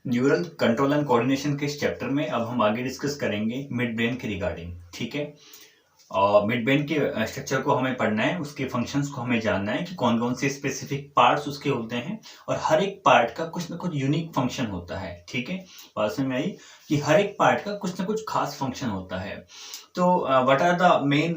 Neural control and coordination के इस chapter में अब हम आगे डिस्कस करेंगे मिड ब्रेन के रिगार्डिंग। ठीक है, और मिड ब्रेन के स्ट्रक्चर को हमें पढ़ना है, उसके फंक्शंस को हमें जानना है कि कौन कौन से स्पेसिफिक पार्ट्स उसके होते हैं और हर एक पार्ट का कुछ ना कुछ यूनिक फंक्शन होता है। ठीक है, बात समझ में आई कि हर एक पार्ट का कुछ ना कुछ खास फंक्शन होता है। तो what are the main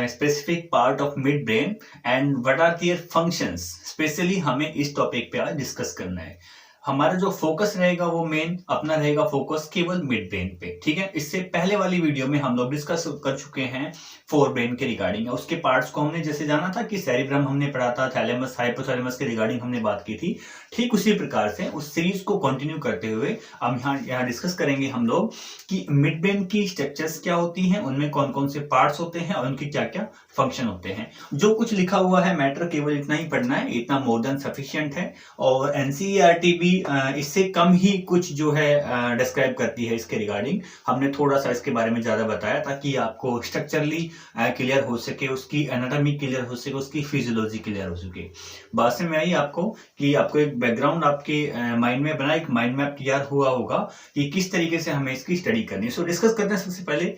specific part of mid brain and what are their functions, specially हमें इस टॉपिक पे आज डिस्कस करना है। हमारा जो फोकस रहेगा वो मेन अपना रहेगा फोकस केवल मिड ब्रेन पे। ठीक है, इससे पहले वाली वीडियो में हम लोग डिस्कस कर चुके हैं फोर ब्रेन के रिगार्डिंग। उसके पार्ट्स को हमने जैसे जाना था कि सेरिब्रम हमने पढ़ा था, थैलेमस हाइपोथैलेमस के रिगार्डिंग हमने बात की थी। ठीक उसी प्रकार से उस सीरीज को कंटिन्यू करते हुए अब यहाँ डिस्कस करेंगे हम लोग कि मिड ब्रेन की स्ट्रक्चर्स क्या होती हैं, उनमें कौन कौन से पार्ट्स होते हैं और उनके क्या क्या फंक्शन होते हैं। जो कुछ लिखा हुआ है मैटर केवल इतना ही पढ़ना है, इतना मोर देन सफिशिएंट है। और एनसीईआरटी भी इससे कम ही कुछ जो है डिस्क्राइब करती है इसके रिगार्डिंग। हमने थोड़ा सा इसके बारे में ज्यादा बताया ताकि आपको स्ट्रक्चरली क्लियर हो सके, उसकी एनाटॉमी क्लियर हो सके, उसकी फिजियोलॉजी क्लियर हो सके। बात से में आई आपको कि आपको एक बैकग्राउंड आपके माइंड में बना, एक माइंड मैप तैयार हुआ होगा कि किस तरीके से हमें इसकी स्टडी करनी है। सो डिस्कस करते हैं सबसे पहले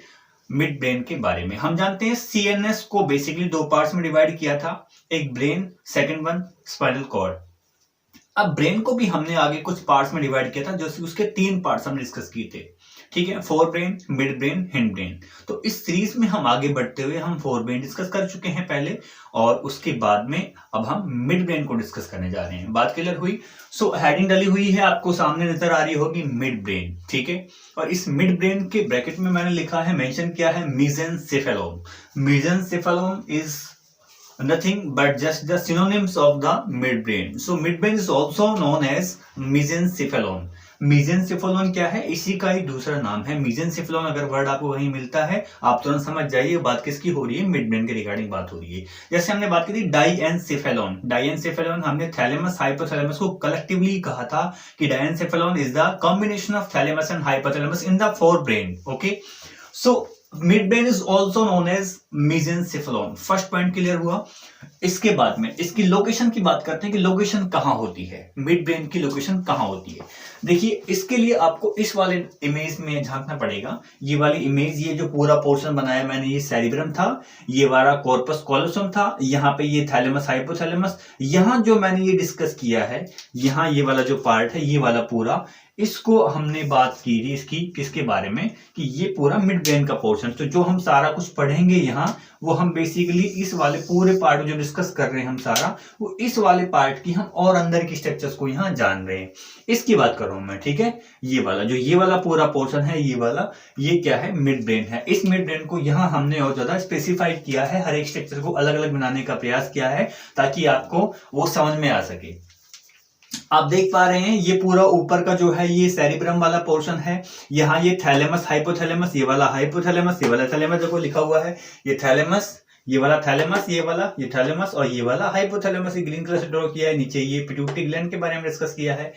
मिड ब्रेन के बारे में। हम जानते हैं सीएनएस को बेसिकली दो पार्ट्स में डिवाइड किया था, एक brain, second one spinal cord. अब ब्रेन को भी हमने आगे कुछ पार्ट्स में डिवाइड किया था, जो उसके तीन पार्ट्स हमने डिस्कस किए थे। ठीक है, fore brain, mid brain, hind brain. तो इस सीरीज में हम आगे बढ़ते हुए हम फोर ब्रेन डिस्कस कर चुके हैं पहले, और उसके बाद में अब हम मिड ब्रेन को डिस्कस करने जा रहे हैं। बात क्लियर हुई? सो हेडिंग डली हुई है, आपको सामने नजर आ रही होगी मिड ब्रेन। ठीक है, और इस मिड ब्रेन के ब्रैकेट में मैंने लिखा है, मेंशन किया है मेसेंसेफेलोम। मेसेंसेफेलोम is nothing but just the synonyms of the midbrain. So midbrain is also known as mesencephalon. mesencephalon क्या है? इसी का ही दूसरा नाम है mesencephalon। अगर वर्ड आपको वहीं मिलता है आप तुरंत समझ जाइए बात किसकी हो रही है, मिड ब्रेन के रिगार्डिंग बात हो रही है। जैसे हमने बात की थी डाइएनसेफेलॉन। डाइएनसेफेलॉन हमने थैलेमस हाइपोथैलेमस को कलेक्टिवली कहा था कि diencephalon is the combination of thalamus and hypothalamus in the forebrain. Okay, so mid brain is also known as mesencephalon. First point clear हुआ। इसके बाद में इसकी लोकेशन की बात करते हैं कि लोकेशन कहां होती है, मिड ब्रेन की लोकेशन कहां होती है। देखिए, इसके लिए आपको इस वाले इमेज में झांकना पड़ेगा। ये वाली इमेज, ये जो पूरा पोर्शन बनाया मैंने, ये सेरिब्रम था, ये वाला कॉर्पस कॉलोसम था, यहाँ पे ये थैलेमस हाइपोथैलेमस। यहाँ जो मैंने ये डिस्कस किया है, यहाँ ये वाला जो पार्ट है, ये वाला पूरा, इसको हमने बात की थी इसकी किसके बारे में कि ये पूरा मिड ब्रेन का पोर्शन। तो जो हम सारा कुछ पढ़ेंगे यहाँ, वो हम बेसिकली इस वाले पूरे पार्ट जो डिस्कस कर रहे हैं हम सारा, वो इस वाले पार्ट की हम और अंदर की स्ट्रक्चर्स को यहाँ जान रहे हैं, इसकी बात कर रहा हूं मैं। ठीक है, ये वाला जो ये वाला पूरा पोर्शन है, ये वाला, ये क्या है, मिड ब्रेन है। इस मिड ब्रेन को यहाँ हमने और ज्यादा स्पेसिफाइड किया है, हर एक स्ट्रक्चर को अलग अलग बनाने का प्रयास किया है ताकि आपको वो समझ में आ सके। आप देख पा रहे हैं ये पूरा ऊपर का जो है ये सेरिब्रम वाला पोर्शन है, यहाँ ये थैलेमस हाइपोथैलेमस, ये वाला हाइपोथैलेमस, ये वाला थैलेमस, देखो लिखा हुआ है ये थैलेमस, ये वाला थैलेमस, ये वाला ये थैलेमस, और ये वाला हाइपोथैलेमस। ये ग्रीन कलर से ड्रॉ किया है। नीचे ये पिट्यूटरी ग्लैंड के बारे में डिस्कस किया है।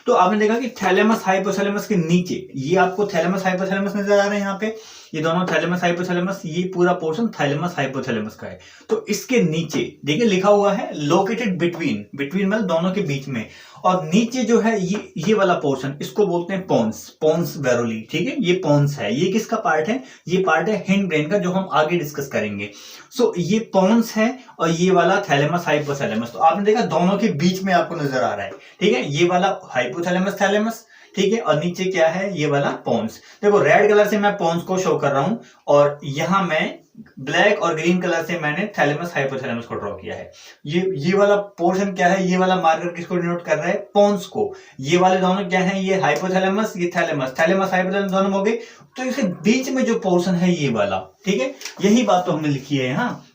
तो आपने देखा कि थैलेमस हाइपोथैलेमस के नीचे ये आपको थैलेमस हाइपोथैलेमस नजर आ रहे हैं यहाँ पे, ये दोनों थैलेमस हाइपोथैलेमस, ये पूरा पोर्शन थैलेमस हाइपोथैलेमस का है। तो इसके नीचे देखिए लिखा हुआ है लोकेटेड बिटवीन, बिटवीन मतलब दोनों के बीच में, और नीचे जो है ये वाला पोर्शन, इसको बोलते हैं पोन्स, पोन्स वेरोली। ठीक है, ये पोन्स है। ये किसका पार्ट है? ये पार्ट है हिंड ब्रेन का, जो हम आगे डिस्कस करेंगे। सो ये पोन्स है और ये वाला थैलेमस हाइपोथैलेमस। तो आपने देखा दोनों के बीच में आपको नजर आ रहा है। ठीक है, ये वाला हाइपोथैलेमस थैलेमस, ठीक है, और नीचे क्या है, ये वाला पोन्स। देखो रेड कलर से मैं पोन्स को शो कर रहा हूं और यहां मैं ब्लैक और ग्रीन कलर से मैंने थैलेमस हाइपोथैलेमस को ड्रॉ किया है। ये वाला पोर्शन क्या है, ये वाला मार्कर किसको डिनोट कर रहा है, पोन्स को। ये वाले दोनों क्या है, ये हाइपोथैलेमस, ये थैलेमस, थैलेमस हाइपोथैलेमस दोनों हो गए। तो इसके बीच में जो पोर्शन है ये वाला, ठीक है, यही बात तो हमने लिखी है यहाँ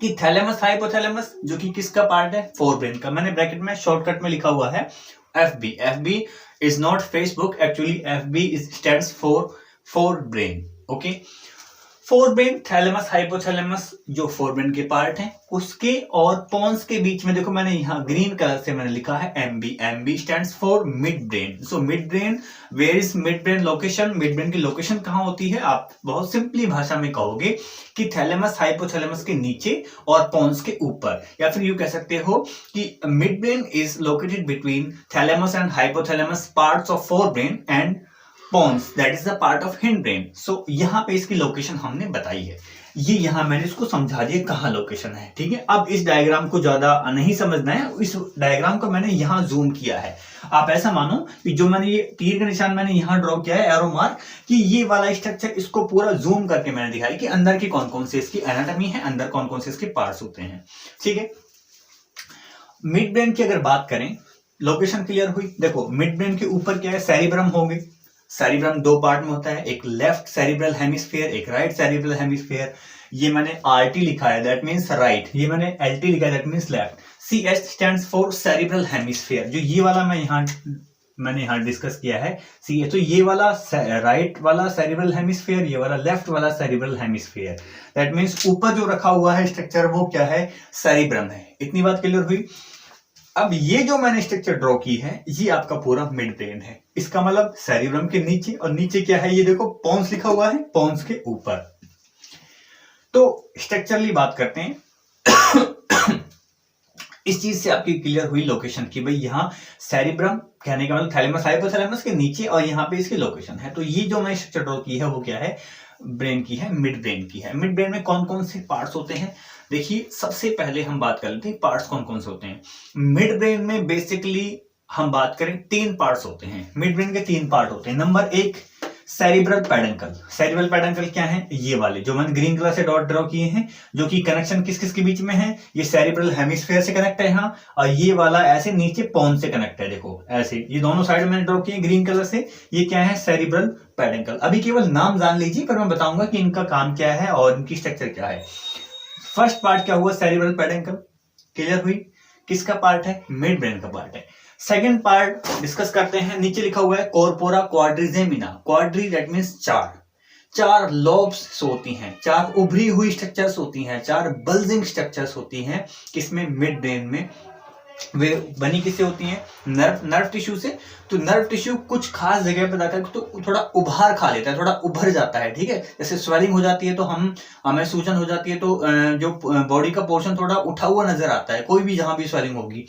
कि थैलेमस हाइपोथैलेमस, जो कि किसका पार्ट है, फोर ब्रेन का। मैंने ब्रैकेट में शॉर्टकट में लिखा हुआ है FB। FB is not Facebook, actually FB is stands for forebrain. Okay, forebrain, thalamus, hypothalamus जो फोरब्रेन के पार्ट हैं उसके और पोन्स के बीच में देखो मैंने यहाँ ग्रीन कलर से मैंने लिखा है MB. MB stands for mid brain. So mid brain, where is mid brain location? Mid brain की लोकेशन कहाँ होती है? आप बहुत सिंपली भाषा में कहोगे कि थैलेमस हाइपोथैलेमस के नीचे और पोन्स के ऊपर, या फिर यूं कह सकते हो कि midbrain is located between thalamus and hypothalamus parts of forebrain and pons, that is the part of hindbrain. So यहाँ पे इसकी लोकेशन हमने बताई है, ये यहाँ मैंने इसको समझा दिया कहाँ लोकेशन है, ठीक है। अब इस डायग्राम को ज्यादा नहीं समझना है, इस डायग्राम को मैंने यहाँ जूम किया है। आप ऐसा मानो कि जो मैंने ये तीर का निशान मैंने यहाँ ड्रॉ किया है एरो मार्क, कि ये वाला स्ट्रक्चर इसको पूरा जूम करके मैंने दिखाया कि अंदर की कौन कौन से इसकी एनाटॉमी है, अंदर कौन कौन से इसके पार्ट्स होते हैं, ठीक है। मिड ब्रेन की अगर बात करें, लोकेशन क्लियर हुई। देखो मिड ब्रेन के ऊपर क्या है, सेरिब्रम हो गई। सेरिब्रम दो पार्ट में होता है, एक लेफ्ट सेरिब्रल हेमिस्फीयर, एक राइट सेरिब्रल हेमिस्फीयर। ये मैंने आरटी लिखा है, दैट मींस राइट। ये मैंने एलटी लिखा है, that means left. CH stands for cerebral hemisphere. जो ये वाला मैंने यहाँ डिस्कस किया है सीएच, तो ये वाला राइट वाला सेरिब्रल हेमिस्फीयर, ये वाला लेफ्ट वाला सेरिब्रल हेमिस्फीयर। दैट मींस ऊपर जो रखा हुआ है स्ट्रक्चर वो क्या है, सेरिब्रम है। इतनी बात क्लियर हुई। अब ये जो मैंने स्ट्रक्चर ड्रॉ की है ये आपका पूरा मिड ब्रेन है। इसका मतलब सेरिब्रम के नीचे, और नीचे क्या है, ये देखो पोन्स लिखा हुआ है, पोन्स के ऊपर। तो स्ट्रक्चरली बात करते हैं इस चीज से आपकी क्लियर हुई लोकेशन की, भाई यहाँ सेरिब्रम कहने का मतलब थैलेमस हाइपोथैलेमस के नीचे, और यहाँ पे इसकी लोकेशन है। तो ये जो मैंने स्ट्रक्चर ड्रॉ की है वो क्या है, ब्रेन की है, मिड ब्रेन की है। मिड ब्रेन में कौन कौन से पार्ट्स होते हैं, देखिए सबसे पहले हम बात कर लेते हैं पार्ट्स कौन कौन से होते हैं। मिड ब्रेन में बेसिकली हम बात करें 3 पार्ट्स होते हैं। मिड ब्रेन के 3 पार्ट होते हैं। Number 1 cerebral peduncle. Cerebral peduncle क्या है, ये वाले जो मैंने ग्रीन कलर से डॉट ड्रॉ किए हैं, जो कि कनेक्शन किस किस के बीच में है, ये सेरिब्रल हेमिस्फीयर से कनेक्ट है यहाँ, और ये वाला ऐसे नीचे पोन से कनेक्ट है। देखो ऐसे ये दोनों साइड मैंने ड्रॉ किए ग्रीन कलर से। ये क्या है, सेरिब्रल पेडंकल। अभी केवल नाम जान लीजिए, पर मैं बताऊंगा कि इनका काम क्या है और इनकी स्ट्रक्चर क्या है। फर्स्ट पार्ट क्या हुआ, सेरिब्रल पेडंकल, क्लियर हुई, किसका पार्ट है, मिड ब्रेन का पार्ट है। सेकंड पार्ट डिस्कस करते हैं, नीचे लिखा हुआ है corpora quadrigemina. Quadri that means 4 lobes होती हैं, 4 उभरी हुई स्ट्रक्चर्स होती हैं, 4 बल्जिंग स्ट्रक्चर्स होती हैं किसमें, मिड ब्रेन में। वे बनी किससे होती हैं, नर्व टिश्यू से। तो नर्व टिश्यू कुछ खास जगह पर जाकर तो थोड़ा उभार खा लेता है, थोड़ा उभर जाता है, ठीक है। जैसे स्वेलिंग हो जाती है तो हमें सूजन हो जाती है, तो जो बॉडी का पोर्शन थोड़ा उठा हुआ नजर आता है, कोई भी जहां भी स्वेलिंग होगी।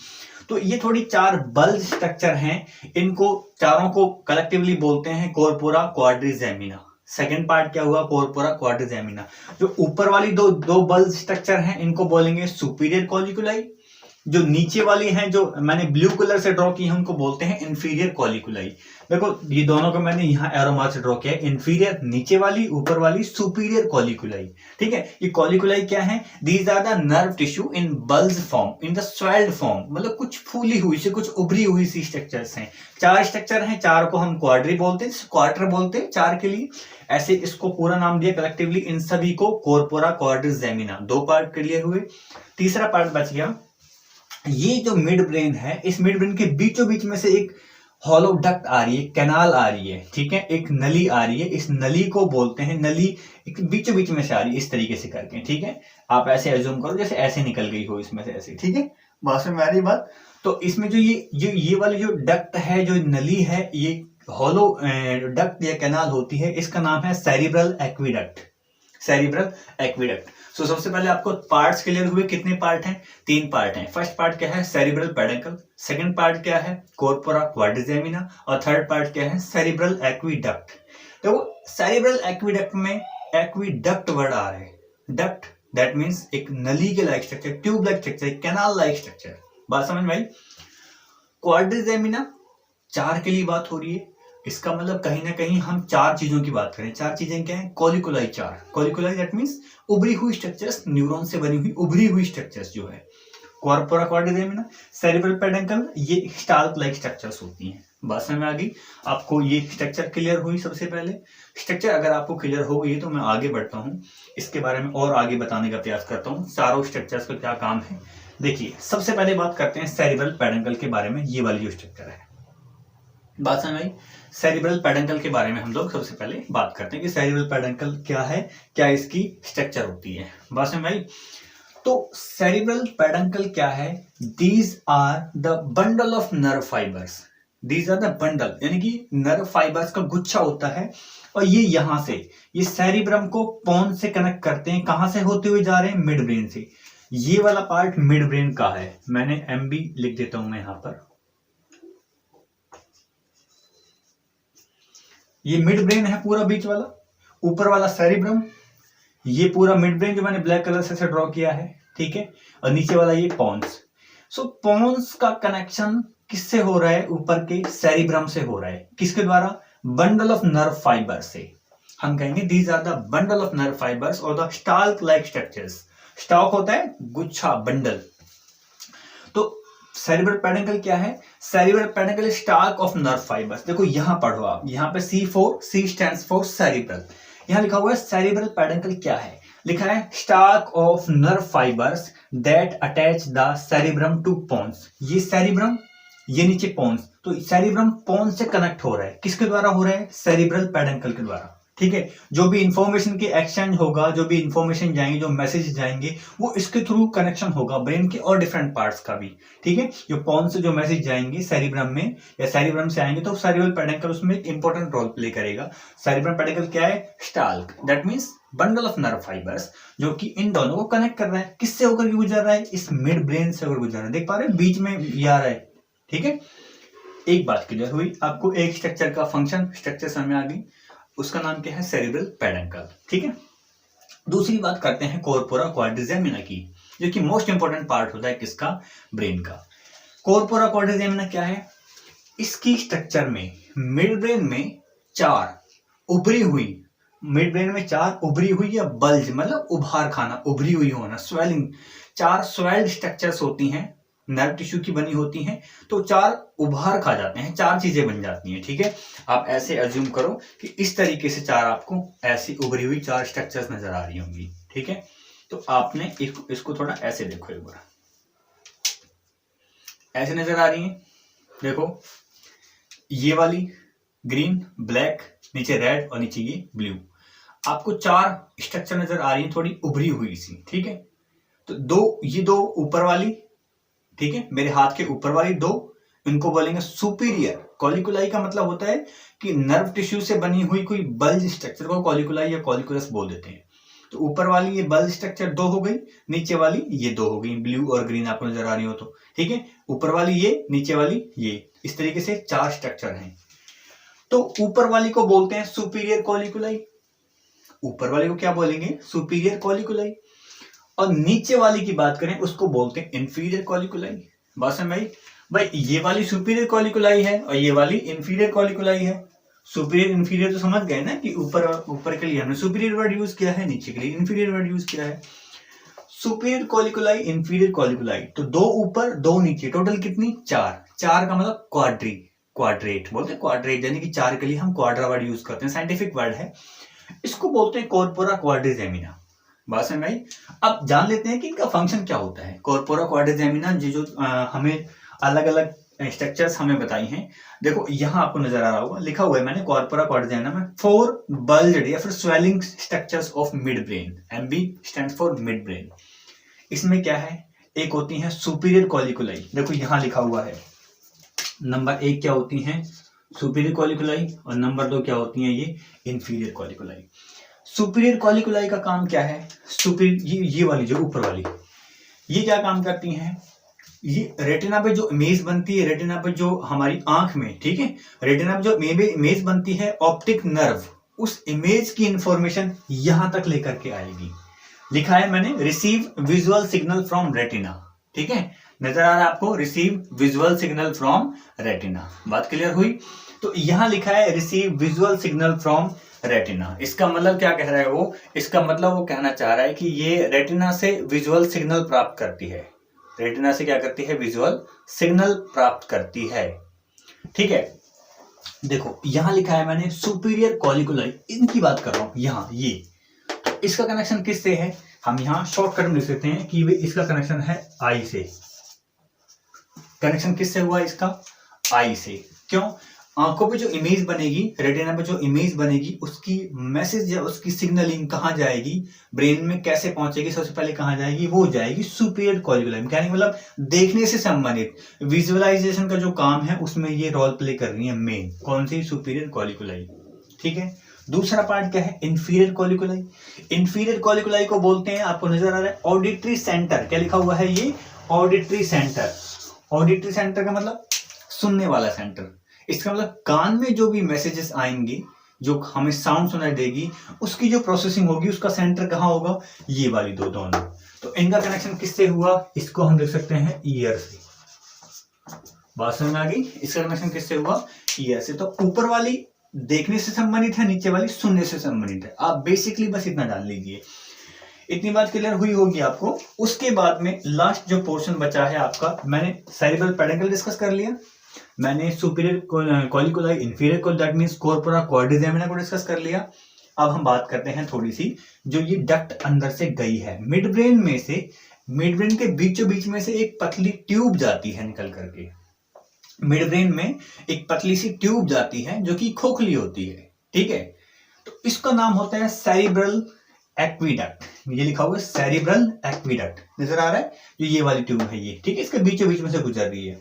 तो ये थोड़ी 4 बल्ज स्ट्रक्चर हैं, इनको चारों को कलेक्टिवली बोलते हैं कॉर्पोरा क्वाड्रिजेमिना। सेकेंड पार्ट क्या हुआ, कॉर्पोरा क्वाड्रिजेमिना। जो ऊपर वाली दो बल्ज स्ट्रक्चर हैं इनको बोलेंगे सुपीरियर कॉलिकुलाई। जो नीचे वाली हैं, जो मैंने ब्लू कलर से ड्रॉ की है, उनको बोलते हैं इंफीरियर कॉलिकुलाई। देखो ये दोनों को मैंने यहाँ एरो मार्क से ड्रॉ किया है, इंफीरियर नीचे वाली, ऊपर वाली सुपीरियर कॉलिकुलाई, ठीक है। ये कॉलिकुलाई क्या है, these are the nerve tissue in bulge form, in the swelled form, मतलब कुछ फूली हुई से, कुछ उभरी हुई सी स्ट्रक्चर्स हैं। 4 स्ट्रक्चर हैं, 4 को हम क्वाड्री बोलते हैं, क्वार्टर बोलते हैं 4 के लिए, ऐसे इसको पूरा नाम दिया कलेक्टिवली। इन सभी को कॉर्पोरा क्वाड्रिजेमिना। 2 पार्ट क्लियर हुए। तीसरा पार्ट बच गया, ये जो मिड ब्रेन है, इस मिड ब्रेन के बीचों बीच में से एक हॉलो डक्ट आ रही है, कैनाल आ रही है, ठीक है, एक नली आ रही है। इस नली को बोलते हैं, नली एक बीचों बीच में से आ रही है इस तरीके से करके, ठीक है। आप ऐसे एज्यूम करो जैसे ऐसे निकल गई हो इसमें से ऐसे, ठीक है, बात में आ रही बात। तो इसमें जो ये वाली जो डक्ट है, जो नली है, ये हॉलो डक्ट या कैनाल होती है, इसका नाम है cerebral aqueduct. Cerebral aqueduct. So सबसे पहले आपको पार्ट्स क्लियर हुए, कितने पार्ट हैं, 3 पार्ट हैं। फर्स्ट पार्ट क्या है, सेरिब्रल पेडंकल। सेकंड पार्ट क्या है, कॉर्पोरा क्वाड्रिजेमिना। और थर्ड पार्ट क्या है, सेरिब्रल एक्विडक्ट। तो सेरिब्रल एक्विडक्ट में एक्विडक्ट वर्ड आ रहा है, डक्ट दैट मींस एक नली के like structure, tube like structure, canal like structure. बात समझ में आई। क्वाड्रिजेमिना 4 के लिए बात हो रही है, इसका मतलब कहीं ना कहीं हम 4 चीजों की बात करें। 4 चीजें क्या है, कॉलिकुलाई 4। कॉलिकुलाई दैट मींस उभरी हुई स्ट्रक्चर्स, न्यूरॉन से बनी हुई उभरी हुई स्ट्रक्चर्स जो है। कॉर्पोरा क्वाड्रिजेमिना, सेरिब्रल पेडंकल, ये स्टाल्क लाइक स्ट्रक्चर्स होती हैं। बात समझ में आ गई आपको, ये स्ट्रक्चर क्लियर हुई। सबसे पहले स्ट्रक्चर अगर आपको क्लियर हो गई तो मैं आगे बढ़ता हूँ, इसके बारे में और आगे बताने का प्रयास करता हूँ, चारों स्ट्रक्चर्स का क्या काम है। देखिए सबसे पहले बात करते हैं सेरिब्रल पेडंकल के बारे में। ये वाली जो स्ट्रक्चर है, बात समझ आई। सेरिब्रल पेडंकल के बारे में हम लोग सबसे पहले बात करते हैं कि सेरिब्रल पेडंकल क्या है, क्या इसकी स्ट्रक्चर होती है। बात समझ आई। तो सेरिब्रल पेडंकल क्या है? These are the bundle of nerve fibres. These are the bundle यानी कि नर्व फाइबर्स का गुच्छा होता है, और ये यहां से ये सेरिब्रम को पोन्स से कनेक्ट करते हैं। कहां से होते हुए जा रहे हैं? मिड ब्रेन से। ये वाला पार्ट मिड ब्रेन का है, मैंने एमबी लिख देता हूं मैं यहां पर। ये मिड ब्रेन है पूरा, बीच वाला, ऊपर वाला सेरिब्रम, ये पूरा मिड ब्रेन जो मैंने ब्लैक कलर से ड्रॉ किया है, ठीक है, और नीचे वाला ये पोन्स। सो पोन्स का कनेक्शन किससे हो रहा है? ऊपर के सेरिब्रम से हो रहा है। किसके द्वारा? बंडल ऑफ नर्व फाइबर से। हम कहेंगे these are the bundle of nerve fibres और the stalk like structures. Stalk होता है गुच्छा, बंडल। तो सेरिब्रल पेडंकल क्या है? Cerebral peduncle stalk of nerve fibres. देखो यहां पढ़ो आप, यहां पे C4, C stands for cerebral. यहां लिखा हुआ है सेरिब्रल पेडंकल क्या है? लिखा है stalk of nerve fibres that attach the cerebrum to pons. ये सेरिब्रम, ये नीचे पोन्स, तो सेरिब्रम पोन्स से कनेक्ट हो रहा है। किसके द्वारा हो रहा है? सेरिब्रल पेडंकल के द्वारा, ठीक है। जो भी इंफॉर्मेशन के एक्सचेंज होगा, जो भी इंफॉर्मेशन जाएंगे, जो मैसेज जाएंगे, वो इसके थ्रू कनेक्शन होगा ब्रेन के और डिफरेंट पार्ट्स का भी, ठीक है। जो पोन्स से जो मैसेज जाएंगे सेरिब्रम में या सेरिब्रम से आएंगे, तो सेरिब्रल पेडंकल उसमें एक इंपॉर्टेंट रोल प्ले करेगा। सेरिब्रल पेडंकल क्या है? Stalk, that means bundle of nerve fibres, जो कि इन दोनों को कनेक्ट कर रहा है। किससे होकर गुजर रहा है? इस मिड ब्रेन से होकर गुजर रहा है। देख पा रहे हैं बीच में ये आ रहा है, ठीक है। एक बात क्लियर हुई आपको, एक स्ट्रक्चर का फंक्शन स्ट्रक्चर समझ में आ गई, उसका नाम क्या है? सेरिब्रल पेडंकल, ठीक है। दूसरी बात करते हैं कॉर्पोरा क्वाड्रिजेमिना की, जो कि मोस्ट इंपोर्टेंट पार्ट होता है किसका? ब्रेन का। कॉर्पोरा क्वाड्रिजेमिना क्या है? इसकी स्ट्रक्चर में मिड ब्रेन में चार उभरी हुई, मिड ब्रेन में चार उभरी हुई या बल्ज मतलब उभार खाना, उभरी हुई होना, स्वेलिंग, चार स्वेल्ड स्ट्रक्चर्स होती हैं, नर्व टिश्यू की बनी होती हैं। तो चार उभार खा जाते हैं, चार चीजें बन जाती हैं, ठीक है। आप ऐसे अज्यूम करो कि इस तरीके से चार आपको ऐसी उभरी हुई चार स्ट्रक्चर्स नजर आ रही होंगी, ठीक है। तो आपने इसको थोड़ा ऐसे देखो, एक बार ऐसे नजर आ रही है। देखो ये वाली ग्रीन, ब्लैक, नीचे रेड और नीचे ये ब्लू, आपको चार स्ट्रक्चर नजर आ रही है, थोड़ी उभरी हुई सी, ठीक है। तो दो, ये दो ऊपर वाली, ठीक है, मेरे हाथ के ऊपर वाली दो, इनको बोलेंगे सुपीरियर। कॉलिकुलाई का मतलब होता है कि नर्व टिश्यू से बनी हुई कोई बल्ज स्ट्रक्चर को कॉलिकुलाई या कॉलिकुलस बोल देते हैं। तो ऊपर वाली ये बल्ज स्ट्रक्चर दो हो गई, नीचे वाली ये दो हो गई, ब्लू और ग्रीन आपको नजर आ रही हो तो, ठीक है। ऊपर वाली ये, नीचे वाली ये, इस तरीके से चार स्ट्रक्चर हैं। तो ऊपर वाली को बोलते हैं सुपीरियर कॉलिकुलाई, ऊपर वाली को क्या बोलेंगे? सुपीरियर कॉलिकुलाई। और नीचे वाली की बात करें उसको बोलते हैं इंफीरियर कॉलिकुलाई। बात समझ आई? भाई ये वाली सुपीरियर कॉलिकुलाई है और ये वाली इंफीरियर कॉलिकुलाई है। सुपीरियर इंफीरियर तो समझ गए ना कि ऊपर ऊपर के लिए हमने सुपीरियर वर्ड यूज किया है, नीचे के लिए इंफीरियर वर्ड यूज किया है। सुपीरियर कॉलिकुलाई, इंफीरियर कॉलिकुलाई, तो दो ऊपर दो नीचे, टोटल कितनी? चार। चार का मतलब क्वाड्री, क्वाड्रेट बोलते हैं, क्वाड्रेट यानी कि चार के लिए हम क्वाड्रा वर्ड यूज करते हैं, साइंटिफिक वर्ड है। इसको बोलते हैं कॉर्पोरा क्वाड्रिजेमिना। बात समझ आई? अब जान लेते हैं कि इनका फंक्शन क्या होता है। कॉर्पोरा क्वाड्रिजेमिना जो हमें अलग अलग स्ट्रक्चर्स हमें बताई हैं। देखो यहां आपको नजर आ रहा होगा, लिखा हुआ है मैंने कॉर्पोरा क्वाड्रिजेमिना में 4 बल्ज्ड या फिर swelling structures of mid brain. MB stands for mid brain. इसमें क्या है? एक होती है सुपीरियर कॉलिकुलाई, देखो यहां लिखा हुआ है। नंबर 1 क्या होती है? सुपीरियर कॉलिकुलाई, और नंबर 2 क्या होती है? ये इंफीरियर कॉलिकुलाई। सुपीरियर कॉलिकुलाई का काम क्या है? सुपीरियर ये वाली जो ऊपर वाली, ये क्या काम करती हैं? ये रेटिना पे जो इमेज बनती है, रेटिना पे जो हमारी आंख में, ठीक है, रेटिना पे जो इमेज बनती है, ऑप्टिक नर्व, उस इमेज की इंफॉर्मेशन यहां तक लेकर के आएगी। लिखा है मैंने receive visual signal from retina, ठीक है, नजर आ रहा है आपको? Receive visual signal from retina. बात क्लियर हुई? तो यहां लिखा है receive visual signal from retina. इसका मतलब क्या कह रहा है वो? इसका मतलब वो कहना चाह रहा है कि ये रेटिना से विजुअल सिग्नल प्राप्त करती है। रेटिना से क्या करती है? विजुअल सिग्नल प्राप्त करती है, ठीक है। देखो यहां लिखा है मैंने सुपीरियर कॉलिकुलाई, इनकी बात कर रहा हूं यहां, ये इसका कनेक्शन किससे है? हम यहां शॉर्टकट में लिख सकते हैं कि इसका कनेक्शन है आई से। कनेक्शन किससे हुआ इसका? आई से। क्यों? आंखों पे जो इमेज बनेगी, रेटिना पे जो इमेज बनेगी, उसकी मैसेज या उसकी सिग्नलिंग कहाँ जाएगी, ब्रेन में कैसे पहुंचेगी, सबसे पहले कहाँ जाएगी, वो जाएगी सुपीरियर कॉलिकुलाई। मतलब देखने से संबंधित विजुअलाइजेशन का जो काम है उसमें ये रोल प्ले कर रही है मेन। कौन सी? सुपीरियर कॉलिकुलाई। ठीक है। दूसरा पार्ट क्या है? इंफीरियर कॉलिकुलाई। इंफीरियर कॉलिकुलाई को बोलते हैं, आपको नजर आ रहा है, ऑडिटरी सेंटर। क्या लिखा हुआ है ये? Auditory centre. ऑडिटरी सेंटर का मतलब सुनने वाला सेंटर। इसका मतलब कान में जो भी मैसेजेस आएंगे, जो हमें साउंड सुनाई देगी, उसकी जो प्रोसेसिंग होगी, उसका सेंटर कहाँ होगा? ये वाली दोनों। तो इनका कनेक्शन किससे हुआ? इसको हम देख सकते हैं ईयर से। बात समझ में आ गई? इसका कनेक्शन किससे हुआ? ईयर से। तो ऊपर वाली देखने से संबंधित है, नीचे वाली सुनने से संबंधित है। आप बेसिकली बस इतना जान लीजिए। इतनी बात क्लियर हुई होगी आपको। उसके बाद में लास्ट जो पोर्शन बचा है आपका, मैंने सेरिब्रल पेडेंकल डिस्कस कर लिया, मैंने सुपीरियर कॉलिकुलाई, इंफीरियर को दैट मींस कॉर्पोरा क्वाड्रिजेमिना को डिस्कस कर लिया। अब हम बात करते हैं थोड़ी सी, जो ये डक्ट अंदर से गई है मिड ब्रेन में से, मिड ब्रेन के बीचों बीच में से एक पतली ट्यूब जाती है निकल करके। मिड ब्रेन में एक पतली सी ट्यूब जाती है जो कि खोखली होती है। ठीक है। तो इसका नाम होता है सेरिब्रल एक्वीडक्ट। ये लिखा हुआ है सेरिब्रल एक्वीडक्ट, नजर आ रहा है? जो ये वाली ट्यूब है ये, ठीक है, इसके बीचों बीच में से गुजर रही है।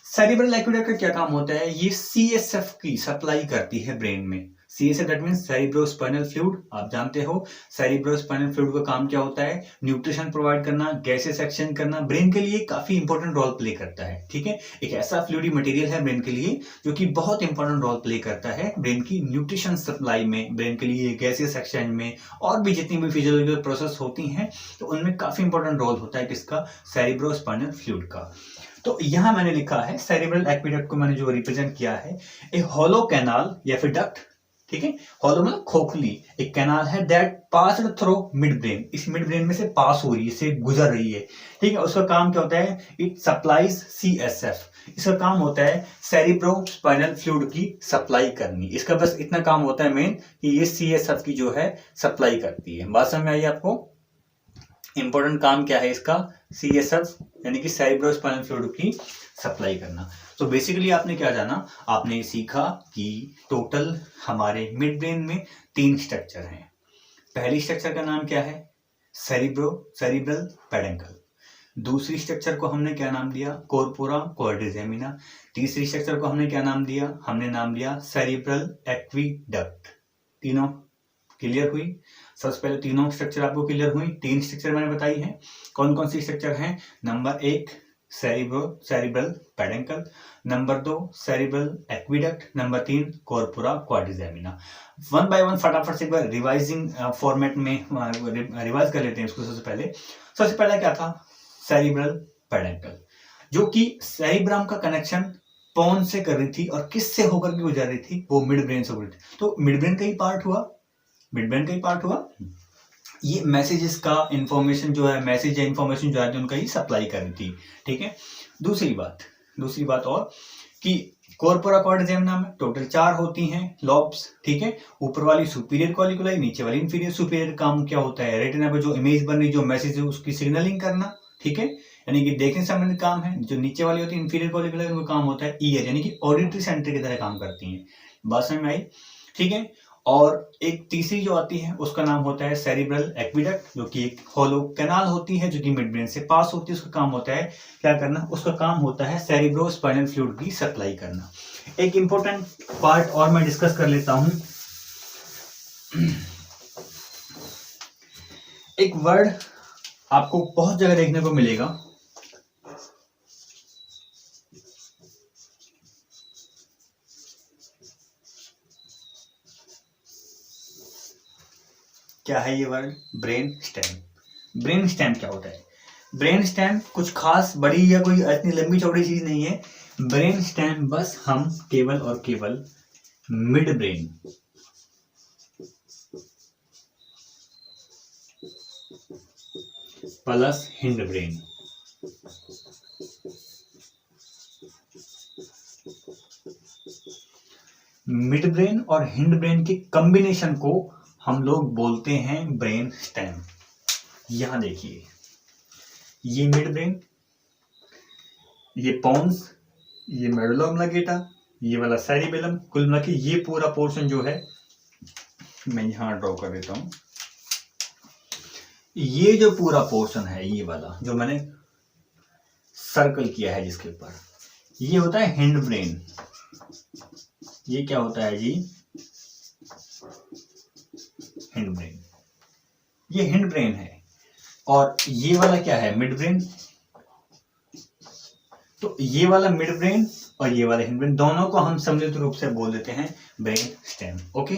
सेरिब्रल एक्वीडक्ट का क्या काम होता है? ये सीएसएफ की सप्लाई करती है ब्रेन में। CSF that means cerebrospinal fluid. आप जानते हो सेरिब्रोस्पाइनल फ्लूइड का काम क्या होता है? न्यूट्रिशन प्रोवाइड करना, गैसेस एक्सचेंज करना, ब्रेन के लिए काफी इंपॉर्टेंट रोल प्ले करता है। ठीक है। एक ऐसा फ्लूइडी मटेरियल है ब्रेन के लिए जो कि बहुत इंपॉर्टेंट रोल प्ले करता है ब्रेन की न्यूट्रिशन सप्लाई में, ब्रेन के लिए गैसेस एक्सचेंज में, और भी जितनी भी फिजियोलॉजिकल प्रोसेस होती हैं तो उनमें काफी इंपॉर्टेंट रोल होता है किसका? सेरिब्रोस्पाइनल फ्लूइड का। तो यहां मैंने लिखा है सेरिब्रल एक्वीडक्ट को मैंने जो रिप्रेजेंट किया है, ए हॉलो कैनाल या फिर डक्ट। ठीक है। हॉलो मतलब खोखली, एक कैनाल है that passed through mid brain, इस मिड ब्रेन में से पास हो रही है, इससे गुजर रही है। ठीक है। उसका काम क्या होता है? It supplies CSF. इसका काम होता है सेरिब्रोस्पाइनल फ्लूइड की सप्लाई करनी। इसका बस इतना काम होता है मेन कि ये सीएसएफ की जो है सप्लाई करती है। बात समझ में आई आपको? इंपॉर्टेंट काम क्या है इसका? सीएसएफ यानी कि सेरिब्रोस्पाइनल फ्लूइड की सप्लाई करना। तो बेसिकली आपने क्या जाना? आपने सीखा कि टोटल हमारे मिड ब्रेन में 3 स्ट्रक्चर हैं। पहली स्ट्रक्चर का नाम क्या है? सेरिब्रल पेडेंकल। दूसरी स्ट्रक्चर को हमने क्या नाम दिया? Corpora quadrigemina. तीसरी स्ट्रक्चर को हमने क्या नाम दिया? हमने नाम दिया सेरिब्रल एक्वीडक्ट। तीनों क्लियर हुई? सबसे पहले तीनों स्ट्रक्चर आपको क्लियर हुई। 3 स्ट्रक्चर मैंने बताई है। कौन कौन सी स्ट्रक्चर हैं? Number 1 cerebral peduncle, number 2 cerebral aqueduct, number 3 corpora quadrigemina. One by one फटाफट से एक बार रिवाइजिंग फॉर्मेट में रिवाइज कर लेते हैं इसको। सबसे पहले क्या था? सेरिब्रल पेडेंकल, जो कि सेरिब्रम का कनेक्शन पोन से कर रही थी और किससे होकर के गुजर रही थी? वो मिड ब्रेन से हो रही थी। तो मिड ब्रेन का ही पार्ट हुआ, मिड ब्रेन का ही पार्ट हुआ। ये मैसेजेस का इंफॉर्मेशन जो है, मैसेज या इंफॉर्मेशन जो है उनका ही सप्लाई कर रही थी। ठीक है। दूसरी बात और कि कॉर्पोरा क्वाड्रिजेमिना में टोटल 4 होती हैं लॉब्स। ठीक है। ऊपर वाली सुपीरियर कॉलिकुलाई, नीचे वाली इंफीरियर। सुपीरियर काम क्या होता है? रेटिना पे जो इमेज बन रही, जो मैसेज है उसकी सिग्नलिंग करना। ठीक है। यानी कि देखने से संबंधित काम है। जो नीचे वाली होती है इंफीरियर कॉलिकुलाई, उनका काम होता है ईयर, यानी कि ऑडिटरी सेंटर की तरह काम करती हैं। बात समझ में आई? ठीक है। और एक तीसरी जो आती है उसका नाम होता है सेरिब्रल एक्वीडक्ट, जो कि एक हॉलो कैनाल होती है जो कि मिड ब्रेन से पास होती है। उसका काम होता है क्या करना? उसका काम होता है सेरिब्रोस्पाइनल फ्लूइड की सप्लाई करना। एक इंपॉर्टेंट पार्ट और मैं डिस्कस कर लेता हूं। एक वर्ड आपको बहुत जगह देखने को मिलेगा, क्या है ये word? Brain stem. Brain stem क्या होता है? ब्रेन स्टेम कुछ खास बड़ी या कोई इतनी लंबी चौड़ी चीज नहीं है। ब्रेन स्टेम बस हम केवल और केवल mid brain plus hind brain, mid brain और हिंड ब्रेन के कॉम्बिनेशन को हम लोग बोलते हैं ब्रेन स्टेम। यहां देखिए, ये मिड ब्रेन, ये पोन्स, ये मेडुला ऑब्लिंगेटा, ये वाला सेरिबेलम। कुल मिला के ये पूरा पोर्शन जो है, मैं यहां ड्रॉ कर देता हूं, ये जो पूरा पोर्शन है, ये वाला जो मैंने सर्कल किया है जिसके ऊपर, ये होता है हिंड ब्रेन। ये क्या होता है जी? Hindbrain. ये हिंड ब्रेन है। और ये वाला क्या है? Midbrain. तो ये वाला मिड ब्रेन और ये वाला हिंड ब्रेन, दोनों को हम सम्मिलित रूप से बोल देते हैं ब्रेन स्टेम। ओके,